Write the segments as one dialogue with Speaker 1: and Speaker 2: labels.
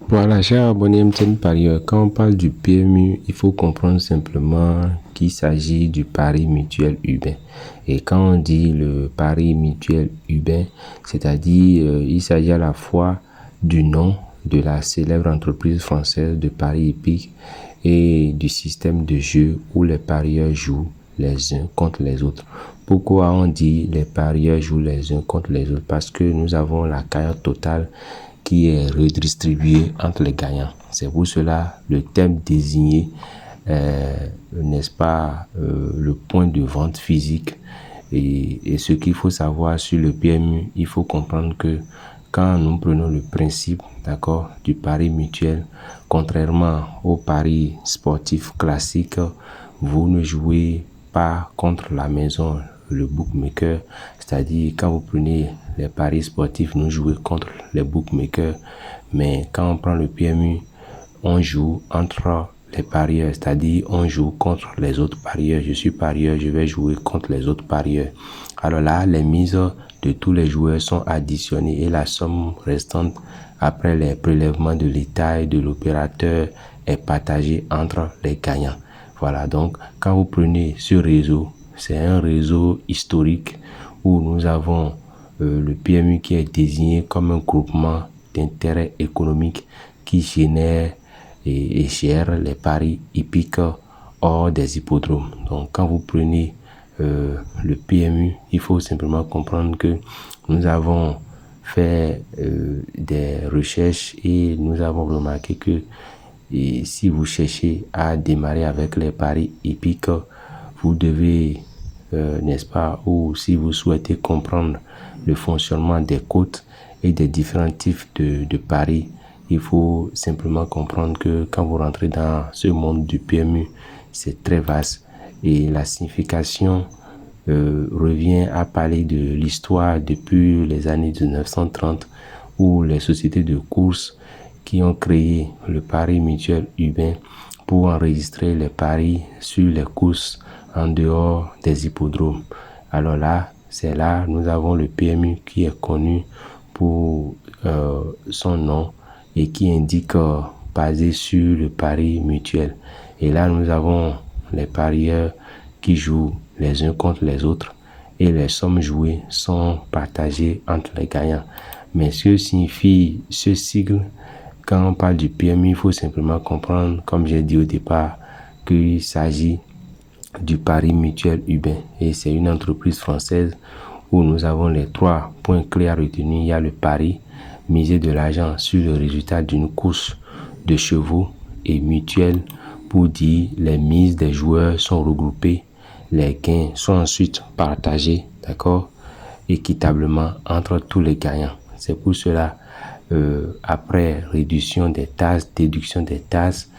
Speaker 1: Voilà, cher abonné MTN Parieur, quand on parle du PMU, il faut comprendre simplement qu'il s'agit du pari mutuel urbain. Et quand on dit le pari mutuel urbain, c'est-à-dire il s'agit à la fois du nom de la célèbre entreprise française de paris hippiques et du système de jeu où les parieurs jouent les uns contre les autres. Pourquoi on dit les parieurs jouent les uns contre les autres? Parce que nous avons la cagnotte totale qui est redistribuée entre les gagnants. C'est pour cela le thème désigné, n'est-ce pas, le point de vente physique. Et ce qu'il faut savoir sur le PMU, il faut comprendre que quand nous prenons le principe, d'accord, du pari mutuel, contrairement au pari sportif classique, vous ne jouez pas contre la maison, le bookmaker. C'est-à-dire, quand vous prenez les paris sportifs, nous jouons contre les bookmakers. Mais quand on prend le PMU, on joue entre les parieurs, c'est-à-dire on joue contre les autres parieurs. Je suis parieur, je vais jouer contre les autres parieurs. Alors là, les mises de tous les joueurs sont additionnées et la somme restante après les prélèvements de l'État et de l'opérateur est partagée entre les gagnants. Voilà, donc quand vous prenez ce réseau, c'est un réseau historique où nous avons le PMU qui est désigné comme un groupement d'intérêt économique qui génère et gère les paris hippiques hors des hippodromes. Donc quand vous prenez le PMU, il faut simplement comprendre que nous avons fait des recherches et nous avons remarqué que si vous cherchez à démarrer avec les paris hippiques, vous devez, n'est-ce pas, ou si vous souhaitez comprendre le fonctionnement des cotes et des différents types de paris, il faut simplement comprendre que quand vous rentrez dans ce monde du PMU, c'est très vaste et la signification revient à parler de l'histoire depuis les années 1930 où les sociétés de course qui ont créé le pari mutuel urbain pour enregistrer les paris sur les courses en dehors des hippodromes. Alors là, c'est là nous avons le PMU qui est connu pour son nom et qui indique basé sur le pari mutuel. Et là, nous avons les parieurs qui jouent les uns contre les autres et les sommes jouées sont partagées entre les gagnants. Mais ce que signifie ce sigle, quand on parle du PMU, il faut simplement comprendre, comme j'ai dit au départ, qu'il s'agit du pari mutuel urbain. Et c'est une entreprise française où nous avons les 3 points clés à retenir. Il y a le pari, miser de l'argent sur le résultat d'une course de chevaux, et mutuel pour dire les mises des joueurs sont regroupées, les gains sont ensuite partagés, d'accord, équitablement entre tous les gagnants. C'est pour cela, après réduction des taxes, déduction des taxes,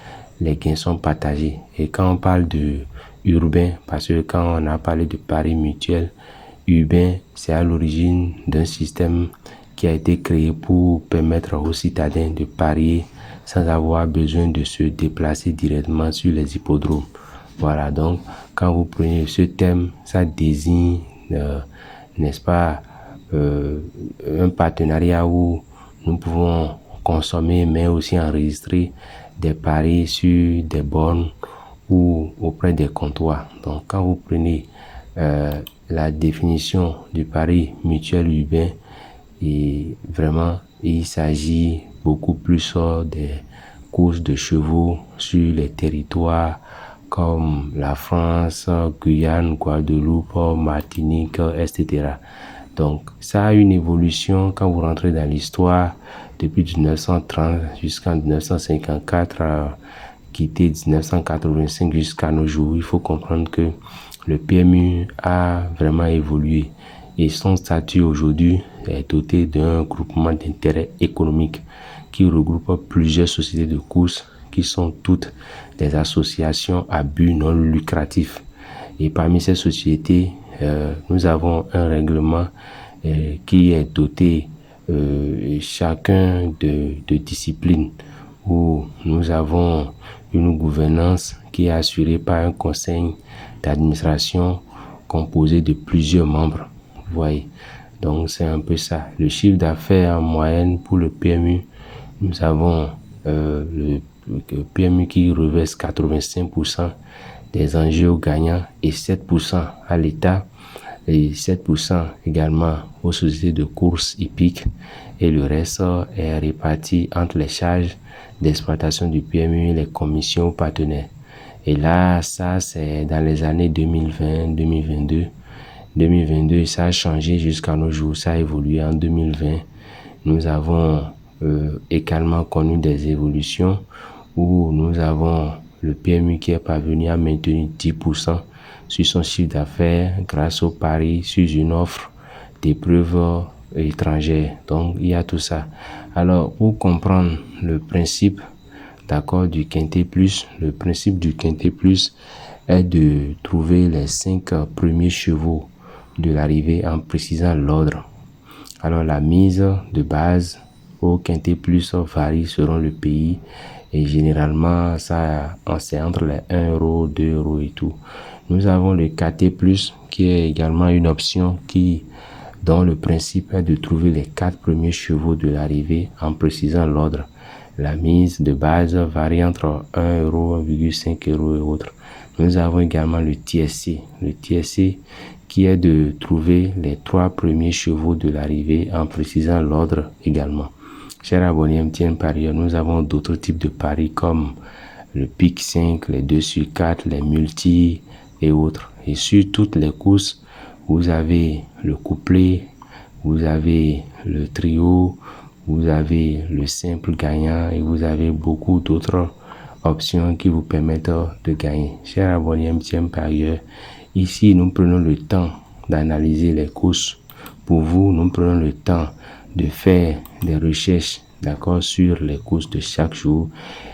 Speaker 1: les gains sont partagés. Et quand on parle de urbain, parce que quand on a parlé de pari mutuel, urbain, c'est à l'origine d'un système qui a été créé pour permettre aux citadins de parier sans avoir besoin de se déplacer directement sur les hippodromes. Voilà, donc quand vous prenez ce thème, ça désigne, n'est-ce pas, un partenariat où nous pouvons consommer mais aussi enregistrer des paris sur des bornes ou auprès des comptoirs. Donc quand vous prenez la définition du pari mutuel urbain, et vraiment il s'agit beaucoup plus des courses de chevaux sur les territoires comme la France, Guyane, Guadeloupe, Martinique, etc. Donc ça a une évolution quand vous rentrez dans l'histoire depuis 1930 jusqu'en 1954, quitté 1985 jusqu'à nos jours. Il faut comprendre que le PMU a vraiment évolué et son statut aujourd'hui est doté d'un groupement d'intérêt économique qui regroupe plusieurs sociétés de courses qui sont toutes des associations à but non lucratif. Et parmi ces sociétés, nous avons un règlement qui est doté chacun de disciplines où nous avons une gouvernance qui est assurée par un conseil d'administration composé de plusieurs membres. Vous voyez, donc c'est un peu ça. Le chiffre d'affaires en moyenne pour le PMU, nous avons le PMU qui reverse 85% des enjeux aux gagnants et 7% à l'État et 7% également aux sociétés de courses hippiques et le reste est réparti entre les charges d'exploitation du PMU et les commissions aux partenaires. Et là, ça c'est dans les années 2020, 2022. 2022, ça a changé jusqu'à nos jours, ça a évolué en 2020. Nous avons également connu des évolutions où nous avons le PMU qui est parvenu à maintenir 10% sur son chiffre d'affaires grâce au pari sur une offre d'épreuves étrangères. Donc, il y a tout ça. Alors, pour comprendre le principe d'accord du Quintet Plus, le principe du Quintet Plus est de trouver les 5 premiers chevaux de l'arrivée en précisant l'ordre. Alors, la mise de base au Quintet Plus varie selon le pays et généralement, ça c'est entre les 1 euro, 2 euros et tout. Nous avons le KT Plus qui est également une option dont le principe est de trouver les 4 premiers chevaux de l'arrivée en précisant l'ordre. La mise de base varie entre 1 euro, 1,5 euros et autres. Nous avons également le TSC. Le TSC qui est de trouver les 3 premiers chevaux de l'arrivée en précisant l'ordre également. Chers abonnés MTN Parieurs, nous avons d'autres types de paris comme le pic 5, les 2 sur 4, les multi et autres. Et sur toutes les courses, vous avez le couplet, vous avez le trio, vous avez le simple gagnant et vous avez beaucoup d'autres options qui vous permettent de gagner. Chers abonnés MTN Parieurs, ici nous prenons le temps d'analyser les courses. Pour vous, nous prenons le temps de faire des recherches d'accord sur les courses de chaque jour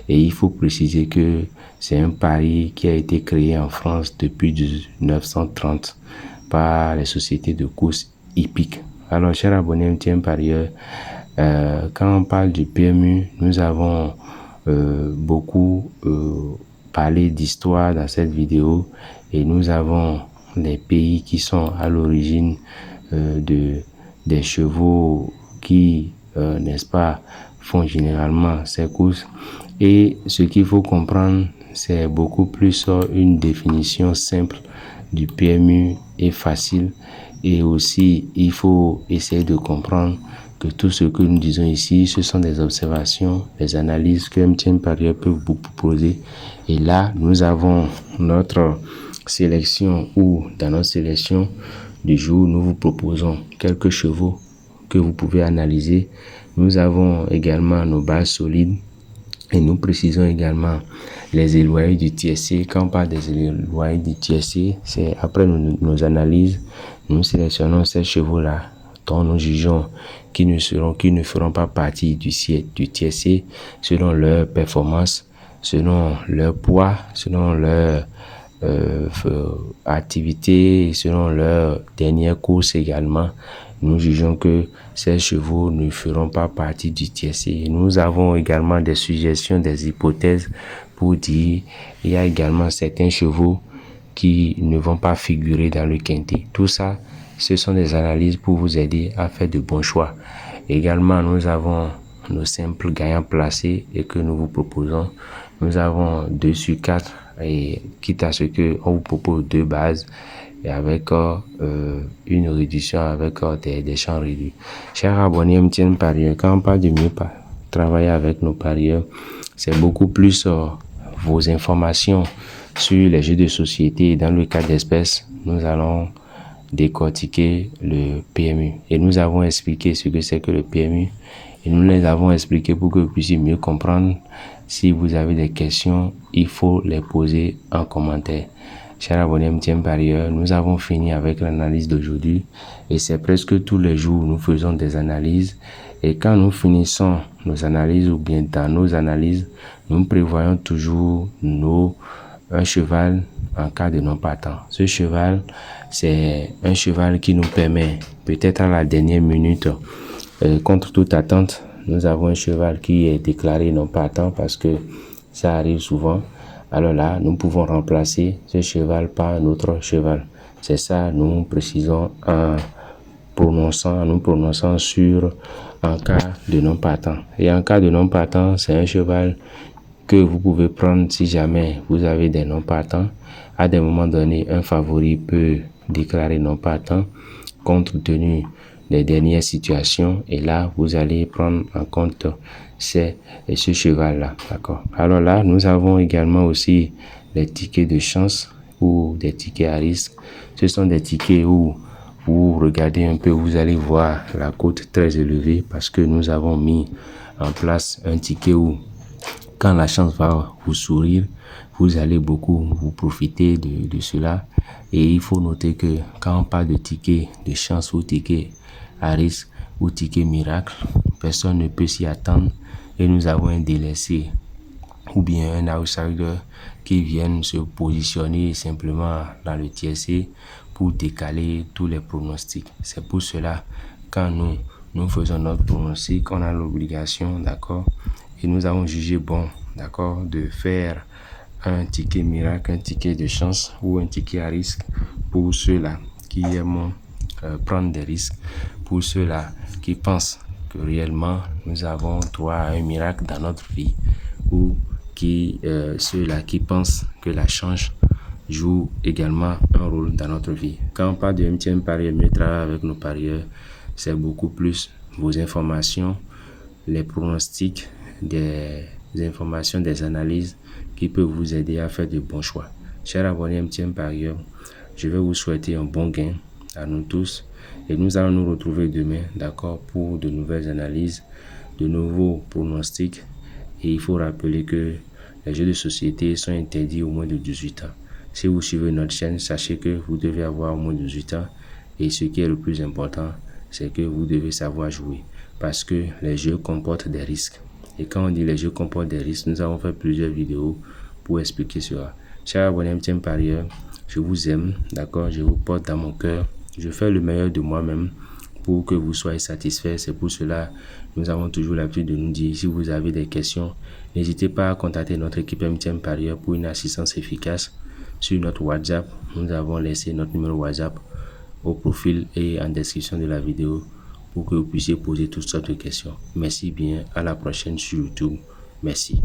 Speaker 1: et il faut préciser que c'est un pari qui a été créé en France depuis 1930 par les sociétés de courses hippiques. Alors chers abonnés MTN Parieurs, quand on parle du PMU, nous avons beaucoup parlé d'histoire dans cette vidéo et nous avons les pays qui sont à l'origine des chevaux qui, n'est-ce pas, font généralement ces courses. Et ce qu'il faut comprendre, c'est beaucoup plus une définition simple du PMU et facile. Et aussi, il faut essayer de comprendre que tout ce que nous disons ici, ce sont des observations, des analyses que MTN Parieurs peut vous proposer. Et là, nous avons notre sélection ou dans notre sélection du jour, nous vous proposons quelques chevaux que vous pouvez analyser. Nous avons également nos bases solides et nous précisons également les éloignés du TSC. Quand on parle des éloignés du TSC, c'est après nos analyses, nous sélectionnons ces chevaux-là dont nous jugeons qui ne feront pas partie du TSC selon leur performance, selon leur poids, selon leur activité et selon leur dernière course également. Nous jugeons que ces chevaux ne feront pas partie du TSC. Nous avons également des suggestions, des hypothèses pour dire il y a également certains chevaux qui ne vont pas figurer dans le quintet. Tout ça, ce sont des analyses pour vous aider à faire de bons choix. Également, nous avons nos simples gagnants placés et que nous vous proposons. Nous avons 2 sur 4 et quitte à ce que on vous propose 2 bases et avec une réduction avec des champs réduits. Chers abonnés MTN Parieurs, quand on parle de mieux travailler avec nos parieurs, c'est beaucoup plus vos informations sur les jeux de société. Dans le cas d'espèces, nous allons décortiquer le PMU et nous avons expliqué ce que c'est que le PMU et nous les avons expliqué pour que vous puissiez mieux comprendre. Si vous avez des questions, il faut les poser en commentaire. Chers abonnés MTN Parieurs, nous avons fini avec l'analyse d'aujourd'hui et c'est presque tous les jours nous faisons des analyses et quand nous finissons nos analyses ou bien dans nos analyses, nous prévoyons toujours un cheval en cas de non partant. Ce cheval, c'est un cheval qui nous permet peut-être à la dernière minute, contre toute attente, nous avons un cheval qui est déclaré non partant parce que ça arrive souvent. Alors là, nous pouvons remplacer ce cheval par un autre cheval. C'est ça, nous précisons nous prononçant sur en cas de non partant. Et en cas de non partant, c'est un cheval que vous pouvez prendre si jamais vous avez des non partants. À des moments donnés, un favori peut déclarer non partant compte tenu des dernières situations, et là vous allez prendre en compte ce cheval là, d'accord. Alors là, nous avons également aussi les tickets de chance ou des tickets à risque. Ce sont des tickets où vous regardez un peu, vous allez voir la cote très élevée, parce que nous avons mis en place un ticket où quand la chance va vous sourire, vous allez beaucoup vous profiter de cela. Et il faut noter que quand on parle de ticket de chance ou ticket à risque ou ticket miracle, personne ne peut s'y attendre, et nous avons un délaissé ou bien un outsider qui viennent se positionner simplement dans le tiercé pour décaler tous les pronostics. C'est pour cela, quand nous faisons notre pronostic, on a l'obligation, d'accord, et nous avons jugé bon, d'accord, de faire un ticket miracle, un ticket de chance ou un ticket à risque pour ceux-là qui aiment prendre des risques, pour ceux-là qui pensent que réellement nous avons droit à un miracle dans notre vie, ou ceux-là qui pensent que la chance joue également un rôle dans notre vie. Quand on parle de MTN Pari, mieux travailler avec nos parieurs, c'est beaucoup plus vos informations, les pronostics, des informations, des analyses qui peuvent vous aider à faire de bons choix. Chers abonnés MTN Parieur, je vais vous souhaiter un bon gain à nous tous, et nous allons nous retrouver demain, d'accord, pour de nouvelles analyses, de nouveaux pronostics. Et il faut rappeler que les jeux de société sont interdits au moins de 18 ans. Si vous suivez notre chaîne, sachez que vous devez avoir au moins 18 ans. Et ce qui est le plus important, c'est que vous devez savoir jouer, parce que les jeux comportent des risques. Et quand on dit les jeux comportent des risques, nous avons fait plusieurs vidéos pour expliquer cela. Chers abonnés MTN Parieur, je vous aime, d'accord, je vous porte dans mon cœur. Je fais le meilleur de moi-même pour que vous soyez satisfaits. C'est pour cela nous avons toujours l'habitude de nous dire, si vous avez des questions, n'hésitez pas à contacter notre équipe MTN Parieur pour une assistance efficace. Sur notre WhatsApp, nous avons laissé notre numéro WhatsApp au profil et en description de la vidéo pour que vous puissiez poser toutes sortes de questions. Merci bien, à la prochaine sur YouTube. Merci.